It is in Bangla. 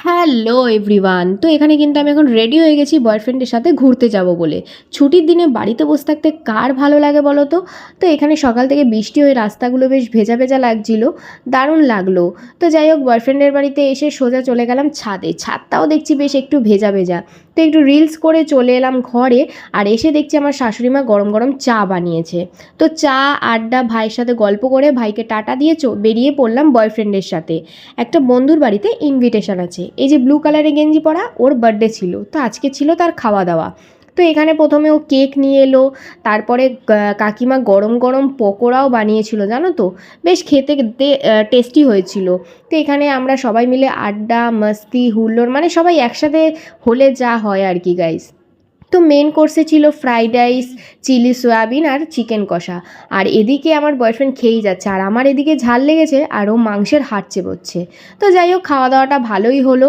হ্যালো এভরিওয়ান, তো এখানে কিন্তু আমি এখন রেডি হয়ে গেছি বয়ফ্রেন্ডের সাথে ঘুরতে যাব বলে। ছুটির দিনে বাড়িতে বসে থাকতে কার ভালো লাগে বলো তো? তো এখানে সকাল থেকে বৃষ্টি হয়ে রাস্তাগুলো বেশ ভেজা ভেজা লাগছিল, দারুণ লাগলো। তো যাই হোক, বয়ফ্রেন্ডের বাড়িতে এসে সোজা চলে গেলাম ছাদে। ছাদটাও দেখছি বেশ একটু ভেজা ভেজা। তো একটু রিলস করে চলে এলাম ঘরে। আর এসে দেখছি আমার শাশুড়ি মা গরম গরম চা বানিয়েছে। তো চা, আড্ডা, ভাইয়ের সাথে গল্প করে ভাইকে টাটা দিয়ে বেরিয়ে পড়লাম বয়ফ্রেন্ডের সাথে। একটা বন্ধুর বাড়িতে ইনভিটেশন আছে। এই যে ব্লু কালারের গেঞ্জি পরা, ওর বার্থডে ছিল, তো আজকে ছিল তার খাওয়া দাওয়া। তো এখানে প্রথমে ও কেক নিয়ে এলো, তারপরে কাকিমা গরম গরম পকোড়াও বানিয়েছিল, জানো তো, বেশ খেতে টেস্টি হয়েছিল। তো এখানে আমরা সবাই মিলে আড্ডা, মাস্তি, হুল্লোড়, মানে সবাই একসাথে হলে যা হয় আর কি গাইস। তো মেন কোর্সে ছিল ফ্রাইড রাইস, চিলি সয়াবিন আর চিকেন কষা। আর এদিকে আমার বয়ফ্রেন্ড খেয়েই যাচ্ছে, আর আমার এদিকে ঝাল লেগেছে আর ও মাংসের হাড় চেবোচ্ছে। তো যাই হোক, খাওয়া দাওয়াটা ভালোই হলো।